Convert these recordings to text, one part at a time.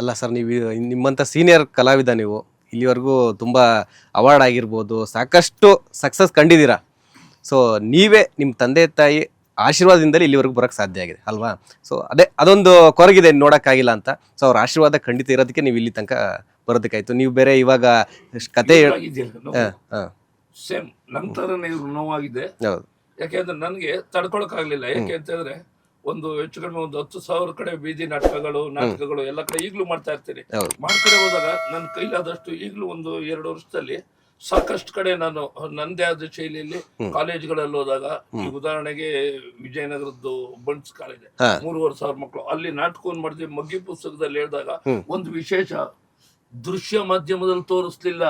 ಅಲ್ಲ ಸರ್, ನೀವು ನಿಮ್ಮಂಥ ಸೀನಿಯರ್ ಕಲಾವಿದ, ನೀವು ಇಲ್ಲಿವರೆಗೂ ತುಂಬ ಅವಾರ್ಡ್ ಆಗಿರ್ಬೋದು, ಸಾಕಷ್ಟು ಸಕ್ಸಸ್ ಕಂಡಿದ್ದೀರಾ. ಸೊ ನೀವೇ ನಿಮ್ಮ ತಂದೆ ತಾಯಿ ಆಶೀರ್ವಾದದಿಂದಲೇ ಇಲ್ಲಿವರೆಗೂ ಬರೋಕ್ಕೆ ಸಾಧ್ಯ ಆಗಿದೆ ಅಲ್ವಾ? ಸೊ ಅದೊಂದು ಕೊರಗಿದೆ ನೋಡೋಕ್ಕಾಗಿಲ್ಲ ಅಂತ. ಸೊ ಅವ್ರ ಆಶೀರ್ವಾದ ಖಂಡಿತ ಇರೋದಕ್ಕೆ ನೀವು ಇಲ್ಲಿ ತನಕ ಬರೋದಕ್ಕಾಯ್ತು. ನೀವು ಬೇರೆ ಇವಾಗ ಕತೆ ಸೇಮ್ ನಂತರನೇ ನೋವಾಗಿದೆ. ಹೌದು, ಯಾಕೆಂದ್ರೆ ನನಗೆ ತಡ್ಕೊಳಕ್ಕಾಗ್ಲಿಲ್ಲ. ಯಾಕೆ ಅಂತಂದ್ರೆ ಒಂದು ಹೆಚ್ಚು ಕಡಿಮೆ ಒಂದು 10,000 ಕಡೆ ಬೀದಿ ನಾಟಕಗಳು ಎಲ್ಲ ಕಡೆ ಈಗಲೂ ಮಾಡ್ತಾ ಇರ್ತೀನಿ. ಮಾಡ್ಕಡೆ ಹೋದಾಗ ನನ್ನ ಕೈಲಾದಷ್ಟು ಈಗಲೂ ಒಂದು 2 ವರ್ಷದಲ್ಲಿ ಸಾಕಷ್ಟು ಕಡೆ ನಾನು ನಂದೇ ಆದ ಶೈಲಿಯಲ್ಲಿ ಕಾಲೇಜ್ಗಳಲ್ಲಿ ಹೋದಾಗ, ಈ ಉದಾಹರಣೆಗೆ ವಿಜಯನಗರದ್ದು ಬಂಟ್ಸ್ ಕಾಲೇಜ್ 3,500 ಮಕ್ಕಳು, ಅಲ್ಲಿ ನಾಟಕವನ್ನು ಮಾಡಿದ್ವಿ. ಮಗ್ಗಿ ಪುಸ್ತಕದಲ್ಲಿ ಹೇಳಿದಾಗ ಒಂದು ವಿಶೇಷ ದೃಶ್ಯ ಮಾಧ್ಯಮದಲ್ಲಿ ತೋರಿಸ್ಲಿಲ್ಲ.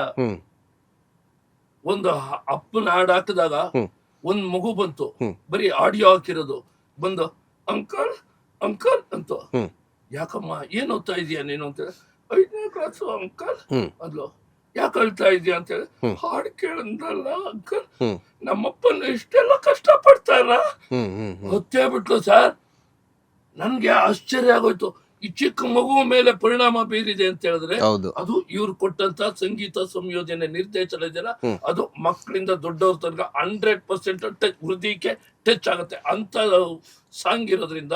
ಒಂದು ಅಪ್ಪನ ಹಾಡು ಹಾಕಿದಾಗ ಒಂದ್ ಮಗು ಬಂತು, ಬರೀ ಆಡಿಯೋ ಹಾಕಿರೋದು, ಬಂದು ಅಂಕಲ್ ಅಂಕಲ್ ಅಂತ. ಯಾಕಮ್ಮ ಏನ್ ಓದ್ತಾ ಇದೀಯ ನೀನು ಅಂತ ಹೇಳಿ, 5ನೇ ಕ್ಲಾಸು ಅಂಕಲ್ ಅದ್ಲು. ಯಾಕೆ ಅಳ್ತಾ ಇದೀಯ ಅಂತ ಹೇಳಿ, ಹಾಡು ಕೇಳಂದಲ್ಲ ಅಂಕಲ್, ನಮ್ಮಪ್ಪನ ಇಷ್ಟೆಲ್ಲ ಕಷ್ಟ ಪಡ್ತಾರ ಹೊತ್ತೇ ಬಿಟ್ಲು ಸರ್. ನನ್ಗೆ ಆಶ್ಚರ್ಯ ಆಗೋಯ್ತು. ಈ ಚಿಕ್ಕ ಮಗುವ ಮೇಲೆ ಪರಿಣಾಮ ಬೀರಿದೆ ಅಂತ ಹೇಳಿದ್ರೆ ಅದು ಇವ್ರು ಕೊಟ್ಟಂತ ಸಂಗೀತ ಸಂಯೋಜನೆ ನಿರ್ದೇಶನ ಇದೆಯಲ್ಲ, ಅದು ಮಕ್ಕಳಿಂದ ದೊಡ್ಡವ್ರ ತನಕ 100% ಹೃದಯಕ್ಕೆ ಟಚ್ ಆಗುತ್ತೆ ಅಂತ ಸಾಂಗ್ ಇರೋದ್ರಿಂದ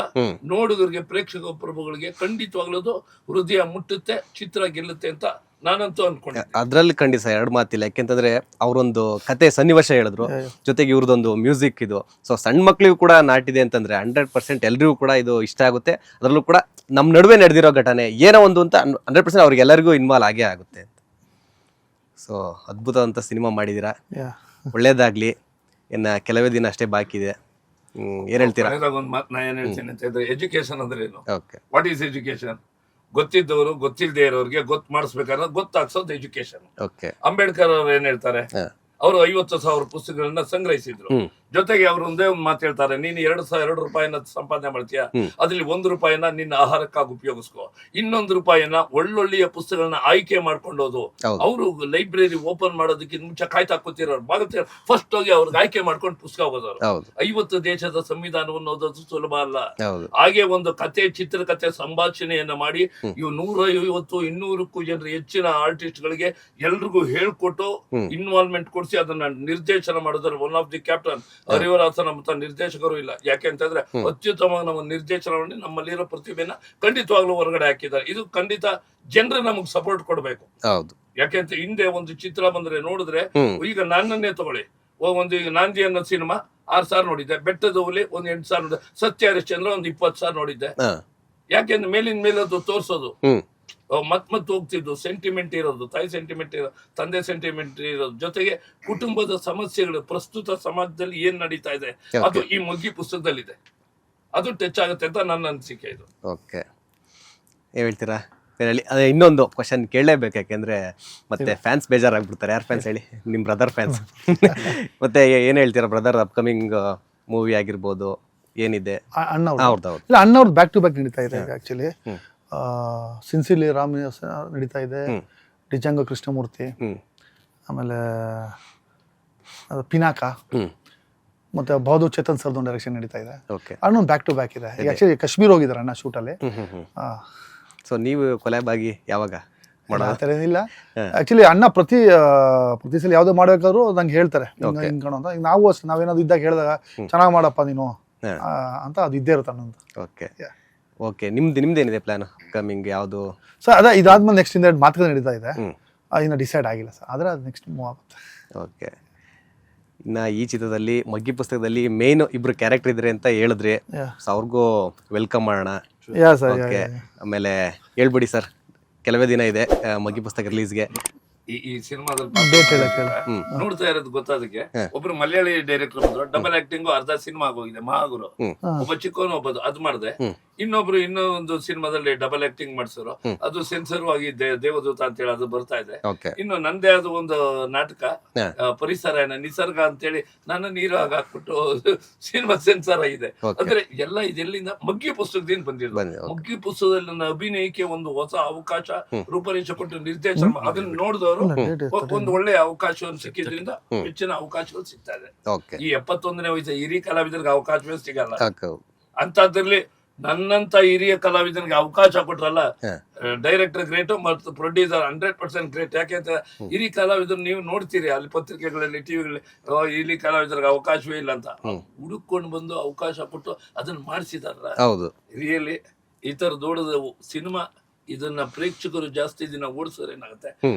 ನೋಡುಗರಿಗೆ, ಪ್ರೇಕ್ಷಕ ಪ್ರಭುಗಳಿಗೆ ಖಂಡಿತವಾಗ್ಲೂ ಹೃದಯ ಮುಟ್ಟುತ್ತೆ, ಚಿತ್ರ ಗೆಲ್ಲುತ್ತೆ ಅಂತ ನಾನಂತೂ ಅನ್ಕೊಂಡೆ. ಅದ್ರಲ್ಲಿ ಖಂಡಿತ 2 ಮಾತಿಲ್ಲ. ಯಾಕೆಂತಂದ್ರೆ ಅವರೊಂದು ಕತೆ ಸನ್ನಿವೇಶ ಹೇಳಿದ್ರು, ಜೊತೆಗೆ ಇವ್ರದೊಂದು ಮ್ಯೂಸಿಕ್ ಇದು. ಸೊ ಸಣ್ಣ ಮಕ್ಳಿಗೂ ಕೂಡ ನಾಟಿದೆ ಅಂತಂದ್ರೆ 100% ಎಲ್ರಿಗೂ ಕೂಡ ಇದು ಇಷ್ಟ ಆಗುತ್ತೆ. ಅದರಲ್ಲೂ ಕೂಡ ನಮ್ಮ ನಡುವೆ ನಡೆದಿರೋ ಘಟನೆ ಏನೋ ಒಂದು ಅಂತ 100% ಅವ್ರಿಗೆಲ್ಲರಿಗೂ ಇನ್ವಾಲ್ವ್ ಆಗೇ ಆಗುತ್ತೆ ಅಂತ. ಸೊ ಅದ್ಭುತವಂತ ಸಿನಿಮಾ ಮಾಡಿದೀರಾ, ಒಳ್ಳೇದಾಗ್ಲಿ. ಇನ್ನು ಕೆಲವೇ ದಿನ ಅಷ್ಟೇ ಬಾಕಿ ಇದೆ. ಏನ್ ಹೇಳ್ತೀರಾ? ಒಂದು ಮಾತು ನಾ ಏನ್ ಹೇಳ್ತೀನಿ ಅಂತ ಹೇಳಿದ್ರೆ, ಎಜುಕೇಶನ್ ಅಂದ್ರೆ ಏನು? What is education? ಗೊತ್ತಿದ್ದವರು ಗೊತ್ತಿಲ್ಲದೆ ಇರೋರಿಗೆ ಗೊತ್ತು ಮಾಡಿಸ್ಬೇಕಾದ್ರೆ ಗೊತ್ತಾಗ್ಸೋದು ಎಜುಕೇಶನ್. ಅಂಬೇಡ್ಕರ್ ಅವ್ರು ಏನ್ ಹೇಳ್ತಾರೆ, ಅವರು 50,000 ಪುಸ್ತಕಗಳನ್ನ ಸಂಗ್ರಹಿಸಿದ್ರು. ಜೊತೆಗೆ ಅವ್ರು ಒಂದೇ ಒಂದು ಮಾತು ಹೇಳ್ತಾರೆ, ನೀನು 2 ರೂಪಾಯಿನ ಸಂಪಾದನೆ ಮಾಡ್ತೀಯ, ಅದ್ರಲ್ಲಿ 1 ರೂಪಾಯಿನ ನಿನ್ನ ಆಹಾರಕ್ಕಾಗಿ ಉಪಯೋಗಿಸ್ಕೋ, ಇನ್ನೊಂದು ರೂಪಾಯಿನ ಒಳ್ಳೊಳ್ಳೆಯ ಪುಸ್ತಕಗಳನ್ನ ಆಯ್ಕೆ ಮಾಡ್ಕೊಂಡೋದು. ಅವರು ಲೈಬ್ರರಿ ಓಪನ್ ಮಾಡೋದಕ್ಕಿಂತ ಮುಂಚೆ ಕಾಯ್ತಾ ಕೂತಿರೋರು, ಬಾಗುತ್ತಾರೆ, ಫಸ್ಟ್ ಹೋಗಿ ಅವ್ರಿಗೆ ಆಯ್ಕೆ ಮಾಡ್ಕೊಂಡು ಪುಸ್ತಕ ಓದೋರು. 50 ದೇಶದ ಸಂವಿಧಾನವನ್ನು ಓದೋದು ಸುಲಭ ಅಲ್ಲ. ಹಾಗೆ ಒಂದು ಕತೆ, ಚಿತ್ರಕಥೆ, ಸಂಭಾಷಣೆಯನ್ನ ಮಾಡಿ ಇವು 150-200ಕ್ಕೂ ಜನರು ಹೆಚ್ಚಿನ ಆರ್ಟಿಸ್ಟ್ ಗಳಿಗೆ ಎಲ್ರಿಗೂ ಹೇಳ್ಕೊಟ್ಟು ಇನ್ವಾಲ್ವ್ಮೆಂಟ್ ಕೊಡಿಸಿ ಅದನ್ನ ನಿರ್ದೇಶನ ಮಾಡಿದ್ರೆ ಒನ್ ಆಫ್ ದಿ ಕ್ಯಾಪ್ಟನ್ ಹರಿವರಾಸ ನಮ್ಮ ನಿರ್ದೇಶಕರು ಇಲ್ಲ. ಯಾಕೆ ಅಂತಂದ್ರೆ ಅತ್ಯುತ್ತಮವಾಗಿ ನಮ್ಮ ನಿರ್ದೇಶನ ಮಾಡಿ ನಮ್ಮಲ್ಲಿರೋ ಪ್ರತಿಭೆನ ಖಂಡಿತವಾಗ್ಲೂ ಹೊರಗಡೆ ಹಾಕಿದ್ದಾರೆ. ಇದು ಖಂಡಿತ ಜನರು ನಮಗ್ ಸಪೋರ್ಟ್ ಕೊಡ್ಬೇಕು. ಯಾಕೆಂತ ಹಿಂದೆ ಒಂದು ಚಿತ್ರ ಬಂದ್ರೆ ನೋಡಿದ್ರೆ, ಈಗ ನನ್ನನ್ನೇ ತಗೊಳ್ಳಿ, ಒಂದು ಈಗ ನಾಂದಿ ಅನ್ನೋ ಸಿನಿಮಾ 6,000 ನೋಡಿದ್ದೆ, ಬೆಟ್ಟದ ಹುಲಿ ಒಂದು 8,000 ನೋಡಿದ್ದೆ, ಸತ್ಯ ಹರಿಶ್ಚಂದ್ರ ಒಂದು 20,000 ನೋಡಿದ್ದೆ. ಯಾಕೆಂದ್ರೆ ಮೇಲಿನ ಮೇಲೆ ಅದು ತೋರ್ಸೋದು, ಮತ್ ಹೋಗ್ತಿದ್ದು, ಸೆಂಟಿಮೆಂಟ್ ಇರೋದು, ತಾಯಿ ಸೆಂಟಿಮೆಂಟ್ ಇರೋದು, ತಂದೆ ಸೆಂಟಿಮೆಂಟ್ ಇರೋದು, ಜೊತೆಗೆ ಕುಟುಂಬದ ಸಮಸ್ಯೆಗಳು ಪ್ರಸ್ತುತ ಸಮಾಜದಲ್ಲಿ ಏನ್ ನಡೀತಾ ಇದೆ ಅದು ಈ ಮಗ್ಗಿ ಪುಸ್ತಕದಲ್ಲಿದೆ. ಅದು ಟಚ್ ಆಗುತ್ತೆ ಅಂತ ನನ್ನ ಅನಿಸಿಕೆ. ಇದು ಓಕೆ, ಏನ್ ಹೇಳ್ತೀರಾ? ಅದೇ ಇನ್ನೊಂದು ಕ್ವಶನ್ ಕೇಳಲೇಬೇಕು, ಯಾಕೆಂದ್ರೆ ಮತ್ತೆ ಫ್ಯಾನ್ಸ್ ಬೇಜಾರಾಗ್ಬಿಡ್ತಾರೆ. ಯಾರು ಫ್ಯಾನ್ಸ್ ಹೇಳಿ? ನಿಮ್ ಬ್ರದರ್ ಫ್ಯಾನ್ಸ್. ಮತ್ತೆ ಏನ್ ಹೇಳ್ತೀರಾ ಬ್ರದರ್ ಅಪ್ಕಮಿಂಗ್ ಮೂವಿ ಆಗಿರ್ಬೋದು, ಏನಿದೆ? ಅಣ್ಣವ್ರದ್ದು ಬ್ಯಾಕ್ ಟು ಬ್ಯಾಕ್ ನಡೀತಾ ಇದೆ. ಆಕ್ಚುಲಿ ಸಿನ್ಸಿಲಿ ರಾಮ್ ನಡೀತಾ ಇದೆ, ಡಿಜಂಗ ಕೃಷ್ಣಮೂರ್ತಿ, ಆಮೇಲೆ ಪಿನಾಕ, ಮತ್ತೆ ಬಹದ್ದೂರ್ ಚೇತನ್ ಸರ್ದು ಡೈರೆಕ್ಷನ್ ನಡೀತಾ ಇದೆ. ಅಣ್ಣೊಂದು ಬ್ಯಾಕ್ ಟು ಬ್ಯಾಕ್ ಇದೆ. ಆಕ್ಚುಲಿ ಕಾಶ್ಮೀರ್ ಹೋಗಿದ್ದಾರೆ ಅಣ್ಣ ಶೂಟಲ್ಲಿ. ಸೊ ನೀವು ಕೊಲ್ಯಾಬ್ ಆಗಿ ಯಾವಾಗ? ಆ ಥರ ಏನಿಲ್ಲ. ಆಕ್ಚುಲಿ ಅಣ್ಣ ಪ್ರತಿ ಸಲ ಯಾವ್ದು ಮಾಡ್ಬೇಕಾದ್ರು ನಂಗೆ ಹೇಳ್ತಾರೆ ಹಿಂಗಣೋ ಅಂತ. ನಾವು ಅಷ್ಟೇ, ನಾವೇನಾದ್ರು ಇದ್ದಾಗ ಹೇಳಿದಾಗ ಚೆನ್ನಾಗಿ ಮಾಡಪ್ಪ ನೀನು ಅಂತ ಅದು ಇದ್ದೇ ಇರುತ್ತೆ ಅನ್ನೋದು. ಓಕೆ, ನಿಮ್ದೇನಿದೆ ಪ್ಲಾನ್ ಕಮಿಂಗ್? ಯಾವುದು ಸರ್? ಅದೇ ಇದಾದ್ಮೇಲೆ ನೆಕ್ಸ್ಟ್ ಇಂದ ಮಾತುಕತೆ ನಡೀತಾ ಇದೆ, ಇನ್ನು ಡಿಸೈಡ್ ಆಗಿಲ್ಲ ಸರ್, ಆದರೆ ಅದು ನೆಕ್ಸ್ಟ್ ಮೂವ್ ಆಗುತ್ತೆ. ಓಕೆ, ಇನ್ನು ಈ ಚಿತ್ರದಲ್ಲಿ ಮಗ್ಗಿ ಪುಸ್ತಕದಲ್ಲಿ ಮೇನ್ ಇಬ್ರು ಕ್ಯಾರೆಕ್ಟರ್ ಇದ್ರೆ ಅಂತ ಹೇಳಿದ್ರಿ. ಸೊ ಅವ್ರಿಗೂ ವೆಲ್ಕಮ್ ಮಾಡೋಣ. ಓಕೆ, ಆಮೇಲೆ ಹೇಳ್ಬಿಡಿ ಸರ್, ಕೆಲವೇ ದಿನ ಇದೆ ಮಗ್ಗಿ ಪುಸ್ತಕ ರಿಲೀಸ್ಗೆ. ಈ ಸಿನಿಮಾದಲ್ಲಿ ನೋಡ್ತಾ ಇರೋದು ಗೊತ್ತಾದಕ್ಕೆ, ಒಬ್ರು ಮಲಯಾಳಿ ಡೈರೆಕ್ಟರ್ ಬಂದ್ರು, ಡಬಲ್ ಆಕ್ಟಿಂಗ್ ಅರ್ಧ ಸಿನಿಮಾ ಆಗೋಗಿದೆ. ಮಹಾಗುರು ಒಬ್ಬ ಚಿಕ್ಕವನು ಒಬ್ಬದು, ಅದು ಮಾಡಿದೆ. ಇನ್ನೊಬ್ರು ಇನ್ನೊಂದು ಸಿನಿಮಾದಲ್ಲಿ ಡಬಲ್ ಆಕ್ಟಿಂಗ್ ಮಾಡ್ಸೋರು, ಅದು ಸೆನ್ಸರ್ ಆಗಿ ದೇವದೂತ ಅಂತ ಹೇಳಿ ಅದು ಬರ್ತಾ ಇದೆ. ಇನ್ನು ನಂದೇ ಆದ ಒಂದು ನಾಟಕ ಪರಿಸರ ನಿಸರ್ಗ ಅಂತೇಳಿ ನನ್ನ ನೀರು ಹಾಕ್ಬಿಟ್ಟು ಸಿನಿಮಾ ಸೆನ್ಸರ್ ಆಗಿದೆ. ಅಂದ್ರೆ ಎಲ್ಲ ಇದೆಲ್ಲಿಂದ ಮಗ್ಗಿ ಪುಸ್ತಕದಿಂದ ಬಂದಿರೋದು. ಮಗ್ಗಿ ಪುಸ್ತಕದಲ್ಲಿ ನನ್ನ ಅಭಿನಯಕ್ಕೆ ಒಂದು ಹೊಸ ಅವಕಾಶ ರೂಪರೇಷೆ ಕೊಟ್ಟು ನಿರ್ದೇಶನ, ಅದನ್ನ ನೋಡಿದವರು ಒಂದು ಒಳ್ಳೆಯ ಅವಕಾಶವನ್ನು ಸಿಕ್ಕಿದ್ರಿಂದ ಹೆಚ್ಚಿನ ಅವಕಾಶಗಳು ಸಿಗ್ತಾ ಇದೆ. ಈ 71ನೇ ವಯಸ್ಸು ಹಿರಿಯ ಕಲಾವಿದರಿಗೆ ಅವಕಾಶವೇ ಸಿಗಲ್ಲ. ಅಂತದ್ರಲ್ಲಿ ನನ್ನಂತ ಹಿರಿಯ ಕಲಾವಿದನಿಗೆ ಅವಕಾಶ ಕೊಟ್ರಲ್ಲ, ಡೈರೆಕ್ಟರ್ ಗ್ರೇಟ್ ಮತ್ತು ಪ್ರೊಡ್ಯೂಸರ್ 100% ಗ್ರೇಟ್. ಯಾಕೆಂತ ಹಿರಿಯ ಕಲಾವಿದರು ನೀವು ನೋಡ್ತೀರಿ ಅಲ್ಲಿ ಪತ್ರಿಕೆಗಳಲ್ಲಿ, ಟಿವಿಗಳಲ್ಲಿ, ಹಿರಿಯ ಕಲಾವಿದರಿಗೆ ಅವಕಾಶವೇ ಇಲ್ಲ ಅಂತ ಹುಡುಕೊಂಡು ಬಂದು ಅವಕಾಶ ಕೊಟ್ಟು ಅದನ್ನ ಮಾಡಿಸಿದಾರಲ್ಲ. ಹೌದು, ರಿಯಲಿ ಈ ತರ ದೊಡ್ಡದು ಸಿನಿಮಾ ಇದನ್ನ ಪ್ರೇಕ್ಷಕರು ಜಾಸ್ತಿ ದಿನ ಓಡಿಸಿದ್ರೆ ಏನಾಗುತ್ತೆ,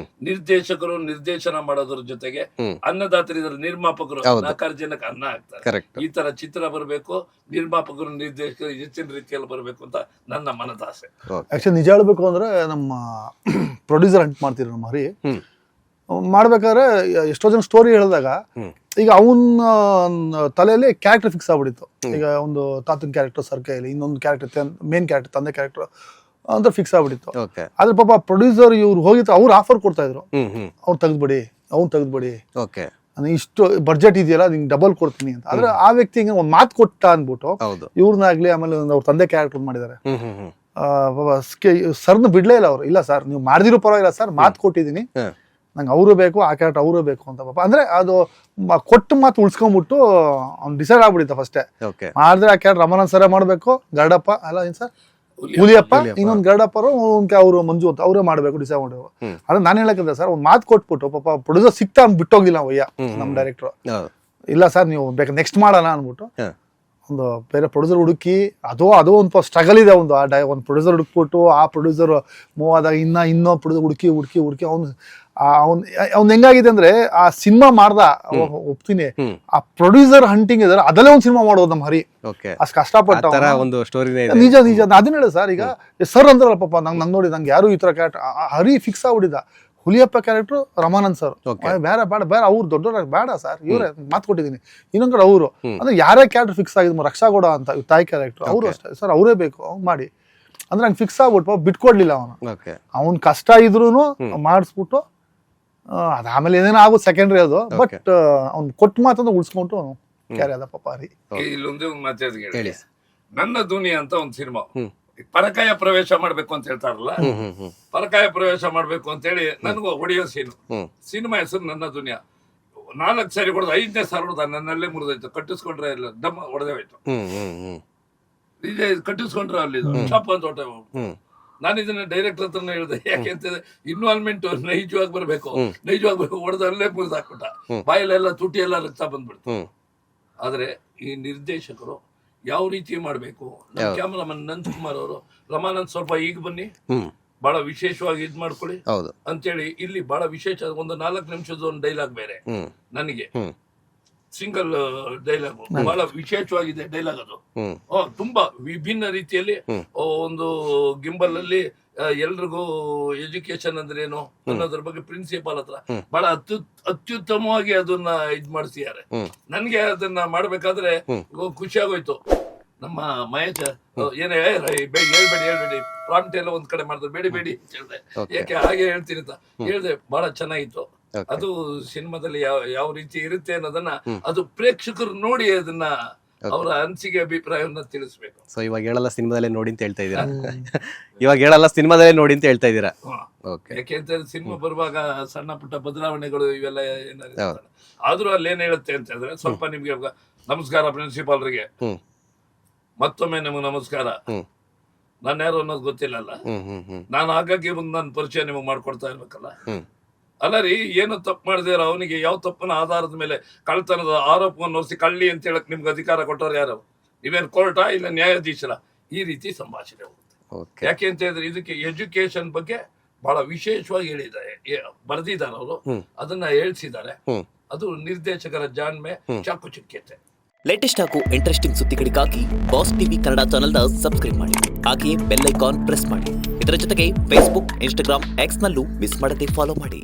ನಿರ್ದೇಶಕರು ನಿರ್ದೇಶನ ಮಾಡೋದ್ರ ಜೊತೆಗೆ ಅನ್ನದಾತರು, ಇದರ ನಿರ್ಮಾಪಕರು 4 ಜನಕ್ಕೆ ಅನ್ನ ಹಾಕ್ತಾರೆ. ಈ ತರ ಚಿತ್ರ ಬರಬೇಕು, ನಿರ್ಮಾಪಕರು ನಿರ್ದೇಶಕರು ಹೆಚ್ಚಿನ ರೀತಿಯಲ್ಲಿ ಬರಬೇಕು ಅಂತ ನನ್ನ ಮನದಾಸೆ. ಆಕ್ಚುಲಿ ನಿಜ ಹೇಳ್ಬೇಕು ಅಂದ್ರೆ ನಮ್ಮ ಪ್ರೊಡ್ಯೂಸರ್ ಹಂಟ್ ಮಾಡ್ತಿದ್ರು ನಮ್ಮ ಹರಿ ಮಾಡ್ಬೇಕಾದ್ರೆ ಎಷ್ಟೋ ಜನ ಸ್ಟೋರಿ ಹೇಳಿದಾಗ ಈಗ ಅವನ ತಲೆಯಲ್ಲಿ ಕ್ಯಾರೆಕ್ಟರ್ ಫಿಕ್ಸ್ ಆಗ್ಬಿಟ್ಟಿತ್ತು. ಈಗ ಒಂದು ತಾತನ ಕ್ಯಾರೆಕ್ಟರ್ ಸರ್ಕೈಲಿ, ಇನ್ನೊಂದು ಕ್ಯಾರೆಕ್ಟರ್ ಮೇನ್ ಕ್ಯಾರೆಕ್ಟರ್ ತಂದೆ ಕ್ಯಾರೆಕ್ಟರ್ ಅಂತ ಫಿಕ್ಸ್ ಆಗ್ಬಿಟ್ಟಿತ್ತು. ಆದ್ರೆ ಪಾಪ ಪ್ರೊಡ್ಯೂಸರ್ ಇವ್ರು ಹೋಗಿತ್ತು, ಅವ್ರು ಆಫರ್ ಕೊಡ್ತಾ ಇದ್ರು, ಅವ್ರು ತೆಗೆದ್ಬಿಡಿ, ಅವ್ನು ತೆಗೆದ್ಬಿಡಿ, ಇಷ್ಟು ಬಡ್ಜೆಟ್ ಇದೆಯಲ್ಲ ನಿಂಗೆ ಡಬಲ್ ಕೊಡ್ತೀನಿ ಅಂತ. ಆದ್ರೆ ಆ ವ್ಯಕ್ತಿ ಹಿಂಗೆ ಒಂದ್ ಮಾತು ಕೊಟ್ಟ ಅಂದ್ಬಿಟ್ಟು ಇವ್ರನ್ನಾಗ್ಲಿ ಆಮೇಲೆ ಅವ್ರ ತಂದೆ ಕ್ಯಾರೆಕ್ಟರ್ ಮಾಡಿದ್ದಾರೆ, ಸರ್ನ ಬಿಡ್ಲೇ ಇಲ್ಲ ಅವ್ರು. ಇಲ್ಲ ಸರ್ ನೀವು ಮಾಡಿದಿರೋ ಪರವಾಗಿಲ್ಲ ಸರ್, ಮಾತು ಕೊಟ್ಟಿದ್ದೀನಿ, ನಂಗೆ ಅವರು ಬೇಕು, ಆ ಕ್ಯಾರೆಕ್ಟರ್ ಅವರು ಬೇಕು ಅಂತ. ಪಾಪ ಅಂದ್ರೆ ಅದು ಕೊಟ್ಟು ಮಾತು ಉಳ್ಸ್ಕೊಂಡ್ಬಿಟ್ಟು ಅವ್ನು ಡಿಸೈಡ್ ಆಗ್ಬಿಡಿತ್ತ ಫಸ್ಟೇ. ಮಾಡಿದ್ರೆ ಆ ಕ್ಯಾರೆಕ್ಟರ್ ರಮಾನಂದ್ ಸರ ಮಾಡ್ಬೇಕು, ಗರ್ಡಪ್ಪ ಅಲ್ಲ ಏನ್ ಸರ್ ಹುಲಿಯಪ್ಪ, ಇನ್ನೊಂದು ಗರ್ಡಪ್ಪರು, ಅವ್ರು ಮಂಜು ಅಂತ ಅವರೇ ಮಾಡ್ಬೇಕು ಡಿಸೈಡ್ ಮಾಡಿದ್ರು. ಆದ್ರೆ ನಾನು ಹೇಳಕ್ಕಿಲ್ಲ ಸರ್, ಒಂದ್ ಮಾತು ಕೊಟ್ಬಿಟ್ಟು ಪಾಪ ಪ್ರೊಡ್ಯೂಸರ್ ಸಿಕ್ತಾ ಬಿಟ್ಟೋಗಿಲ್ಲ ವಯ್ಯ ನಮ್ ಡೈರೆಕ್ಟರ್. ಇಲ್ಲ ಸರ್ ನೀವು ಬೇಕು ನೆಕ್ಸ್ಟ್ ಮಾಡೋಣ ಅನ್ಬಿಟ್ಟು ಒಂದು ಬೇರೆ ಪ್ರೊಡ್ಯೂಸರ್ ಹುಡುಕಿ, ಅದು ಒಂದು ಸ್ಟ್ರಗಲ್ ಇದೆ. ಒಂದು ಪ್ರೊಡ್ಯೂಸರ್ ಹುಡುಕ್ಬಿಟ್ಟು ಆ ಪ್ರೊಡ್ಯೂಸರ್ ಮೂವ್ ಆದಾಗ ಇನ್ನೂ ಪ್ರೊಡ್ಯೂಸರ್ ಹುಡುಕಿ ಅವ್ನ್ ಹೆಂಗಾಗಿದೆ ಅಂದ್ರೆ ಆ ಸಿನಿಮಾ ಮಾಡ್ದ ಒಪ್ತೀನಿ, ಆ ಪ್ರೊಡ್ಯೂಸರ್ ಹಂಟಿಂಗ್ ಇದಾರೆ ಅದಲ್ಲೇ ಒಂದ್ ಸಿನಿಮಾ ಮಾಡೋದು ನಮ್ಮ ಹರಿ ಅಷ್ಟ್ ಕಷ್ಟಪಟ್ಟ ನಿಜ. ಅದನ್ನ ಹೇಳ ಸರ್, ಈಗ ಸರ್ ಅಂದ್ರಲ್ಲ ಪಾಪ ನಂಗೆ ನೋಡಿ ನಂಗೆ ಯಾರು ಈ ತರ ಕ್ಯಾರೆಕ್ಟರ್ ಹರಿ ಫಿಕ್ಸ್ ಆಗ್ಬಿಟ್ಟಿದ್ದ. ಹುಲಿಯಪ್ಪ ಕ್ಯಾರೆಕ್ಟರ್ ರಮಾನಂದ್ ಸರ್, ಬೇಡ ಅವ್ರು ದೊಡ್ಡವ್ರ ಬೇಡ ಸರ್, ಇವ್ರೆ ಮಾತು ಕೊಟ್ಟಿದ್ದೀನಿ. ಇನ್ನೊಂದ್ ಕಡೆ ಅವರು ಅಂದ್ರೆ ಯಾರೇ ಕ್ಯಾರೆಕ್ಟರ್ ಫಿಕ್ಸ್ ಆಗಿದ್ ರಕ್ಷಾಗೌಡ ಅಂತ ತಾಯಿ ಕ್ಯಾರೆಕ್ಟರ್, ಅವರು ಅಷ್ಟೇ ಸರ್ ಅವರೇ ಬೇಕು ಅವ್ನು ಮಾಡಿ ಅಂದ್ರೆ ನಂಗೆ ಫಿಕ್ಸ್ ಆಗ್ಬಿಟ್ಟು ಬಿಟ್ಕೊಡ್ಲಿಲ್ಲ ಅವನು. ಅವ್ನ್ ಕಷ್ಟ ಇದ್ರೂನು ಮಾಡಿಸ್ಬಿಟ್ಟು ಅದಾದ್ಮೇಲೆ ಏನೇನೋ ಆಗೋದು ಸೆಕೆಂಡ್ರಿ ಅದು, ಬಟ್ ಅವ್ನ್ ಕೊಟ್ಟು ಮಾತಂದ್ರೆ ಉಳಿಸ್ಕೊಂಡು ಕ್ಯಾರಿ ಆದ ಪಾಪ ಹರಿ. ಇಲ್ಲೊಂದೇ ಒಂದು ಮಾತು ಹೇಳಿ, ನನ್ನ ದುನಿಯಾ ಅಂತ ಒಂದು ಸಿನಿಮಾ ಪರಕಾಯ ಪ್ರವೇಶ ಮಾಡ್ಬೇಕು ಅಂತ ಹೇಳ್ತಾರಲ್ಲ, ಪರಕಾಯ ಪ್ರವೇಶ ಮಾಡ್ಬೇಕು ಅಂತ ಹೇಳಿ ನನಗೂ ಹೊಡೆಯೋ ಸಿನಿಮಾ ಹೆಸರು ನನ್ನ ದುನಿಯಾ. 4 ಸಾರಿ ಹೊಡೆದು 5ನೇ ಸಾರಿ ಹೊಡೆದ ನನ್ನಲ್ಲೇ ಮುರಿದೋಯ್ತು. ಕಟ್ಟಿಸ್ಕೊಂಡ್ರೆ ಇಲ್ಲ ದಮ್ಮ ಹೊಡೆದೇ ಹೋಯ್ತು. ಇದೇ ಕಟ್ಟಿಸ್ಕೊಂಡ್ರೆ ಅಲ್ಲಿ ಚಾಪ್ ಅಂತ ಹೊಟ್ಟೆ. ನಾನು ಇದನ್ನ ಡೈರೆಕ್ಟರ್ ಹತ್ರನೇ ಹೇಳಿದೆ, ಯಾಕೆಂತಂದ್ರೆ ಇನ್ವಾಲ್ವ್ಮೆಂಟ್ ನೈಜವಾಗಿ ಬರ್ಬೇಕು, ಹೊಡೆದ ಅಲ್ಲೇ ಮುರಿದು ಹಾಕ್ಬಿಟ್ಟ, ಬಾಯಲ್ಲೆಲ್ಲ ತುಟಿ ಎಲ್ಲ ರಕ್ತ ಬಂದ್ಬಿಡ್ತು. ಆದ್ರೆ ಈ ನಿರ್ದೇಶಕರು ಯಾವ ರೀತಿ ಮಾಡ್ಬೇಕು, ನಮ್ಮ ಕ್ಯಾಮರಾಮನ್ ನಂದಕುಮಾರ್ ಅವರು, ರಮಾನಂದ್ ಸ್ವಲ್ಪ ಈಗ ಬನ್ನಿ, ಬಹಳ ವಿಶೇಷವಾಗಿ ಇದ್ ಮಾಡ್ಕೊಳ್ಳಿ ಅಂತೇಳಿ ಇಲ್ಲಿ ಬಹಳ ವಿಶೇಷ ಒಂದು 4 ನಿಮಿಷದ ಒಂದು ಡೈಲಾಗ್ ಬೇರೆ ನನಗೆ, ಸಿಂಗಲ್ ಡೈಲಾಗ್ ಬಹಳ ವಿಶೇಷವಾಗಿದೆ ಡೈಲಾಗ್ ಅದು. ತುಂಬಾ ವಿಭಿನ್ನ ರೀತಿಯಲ್ಲಿ ಒಂದು ಗಿಂಬಲ್ ಅಲ್ಲಿ ಎಲ್ರಿಗೂ ಎಜುಕೇಶನ್ ಅಂದ್ರೆ ಏನು ಅನ್ನೋದ್ರ ಬಗ್ಗೆ ಪ್ರಿನ್ಸಿಪಾಲ್ ಹತ್ರ ಬಹಳ ಅತ್ಯುತ್ತಮವಾಗಿ ಅದನ್ನ ಇದ್ ಮಾಡಿಸಿದ್ದಾರೆ. ನನ್ಗೆ ಅದನ್ನ ಮಾಡ್ಬೇಕಾದ್ರೆ ಖುಷಿ ಆಗೋಯ್ತು. ನಮ್ಮ ಮಹೇಶ್ ಏನೇ ಹೇಳ್ಬೇಡಿ ಪ್ರಾಂಪ್ಟ್ ಎಲ್ಲ ಒಂದ್ ಕಡೆ ಮಾಡಿದ್ರು, ಬೇಡಿ ಅಂತ ಹೇಳ್ದೆ. ಯಾಕೆ ಹಾಗೆ ಹೇಳ್ತೀನಿ ಅಂತ ಹೇಳ್ದೆ. ಬಹಳ ಚೆನ್ನಾಗಿತ್ತು ಅದು. ಸಿನಿಮಾದಲ್ಲಿ ಯಾವ ರೀತಿ ಇರುತ್ತೆ ಅನ್ನೋದನ್ನ ಅದು ಪ್ರೇಕ್ಷಕರು ನೋಡಿ ಅದನ್ನ ಅವರ ಅನಿಸಿಕೆ ಅಭಿಪ್ರಾಯವನ್ನ ತಿಳಿಸ್ಬೇಕು. ಸೊ ಇವಾಗ ಹೇಳಲ್ಲ ಸಿನಿಮಾದಲ್ಲೇ ನೋಡಿ ಅಂತ ಹೇಳ್ತಾ ಇದ್ದೀರಾ? ಇವಾಗ ಹೇಳಲ್ಲ ಸಿನಿಮಾದಲ್ಲೇ ನೋಡಿ ಅಂತ ಹೇಳ್ತಾ ಇದ್ದೀರಾ? ಯಾಕೆಂತಂದ್ರೆ ಸಿನಿಮಾ ಬರುವಾಗ ಸಣ್ಣ ಪುಟ್ಟ ಬದಲಾವಣೆಗಳು ಇವೆಲ್ಲ ಏನಾದ್ರು, ಆದ್ರೂ ಅಲ್ಲಿ ಏನ್ ಹೇಳುತ್ತೆ ಅಂತ ಹೇಳಿದ್ರೆ, ಸ್ವಲ್ಪ ನಿಮ್ಗೆ ನಮಸ್ಕಾರ ಪ್ರಿನ್ಸಿಪಾಲ್ರಿಗೆ, ಮತ್ತೊಮ್ಮೆ ನಿಮ್ಗೆ ನಮಸ್ಕಾರ. ನಾನು ಯಾರು ಅನ್ನೋದು ಗೊತ್ತಿಲ್ಲಲ್ಲ, ನಾನು ಆಗಾಗ್ಗೆ ಬಂದು ನನ್ನ ಪರಿಚಯ ನಿಮಗೆ ಮಾಡ್ಕೊಡ್ತಾ ಇರ್ಬೇಕಲ್ಲ. ಅಲ್ಲ ರೀ, ಏನು ತಪ್ಪು ಮಾಡಿದಾರ ಅವನಿಗೆ ಯಾವ ತಪ್ಪನ ಆಧಾರದ ಮೇಲೆ ಕಳ್ತನದ ಆರೋಪವನ್ನು ಹೊರಿಸಿ ಕಳ್ಳಿ ಅಂತ ಹೇಳಕ್ ನಿಮ್ಗೆ ಅಧಿಕಾರ ಕೊಟ್ಟವ್ರು ಯಾರು? ನೀವೇನು ಕೋರ್ಟಾ ಇಲ್ಲ ನ್ಯಾಯಾಧೀಶರ? ಈ ರೀತಿ ಸಂಭಾಷಣೆ ಹೋಗುತ್ತೆ. ಯಾಕೆ ಅಂತ ಹೇಳಿದ್ರೆ ಇದಕ್ಕೆ ಎಜುಕೇಶನ್ ಬಗ್ಗೆ ಬಹಳ ವಿಶೇಷವಾಗಿ ಹೇಳಿದ್ದಾರೆ, ಬರೆದಿದ್ದಾರೆ ಅವರು, ಅದನ್ನ ಹೇಳ್ಸಿದ್ದಾರೆ. ಅದು ನಿರ್ದೇಶಕರ ಜಾಣ್ಮೆ, ಚಾಕುಚಕ್ಯತೆ. ಲೇಟೆಸ್ಟ್ ಹಾಗೂ ಇಂಟ್ರೆಸ್ಟಿಂಗ್ ಸುದ್ದಿಗಳಿಗಾಗಿ ಬಾಸ್ ಟಿವಿ ಕನ್ನಡ ಚಾನೆಲ್ನ ಸಬ್ಸ್ಕ್ರೈಬ್ ಮಾಡಿ, ಹಾಗೆಯೇ ಬೆಲ್ ಐಕಾನ್ ಪ್ರೆಸ್ ಮಾಡಿ. ಇದರ ಜೊತೆಗೆ ಫೇಸ್ಬುಕ್, ಇನ್ಸ್ಟಾಗ್ರಾಮ್, ಎಕ್ಸ್ ನಲ್ಲೂ ಮಿಸ್ ಮಾಡದೆ ಫಾಲೋ ಮಾಡಿ.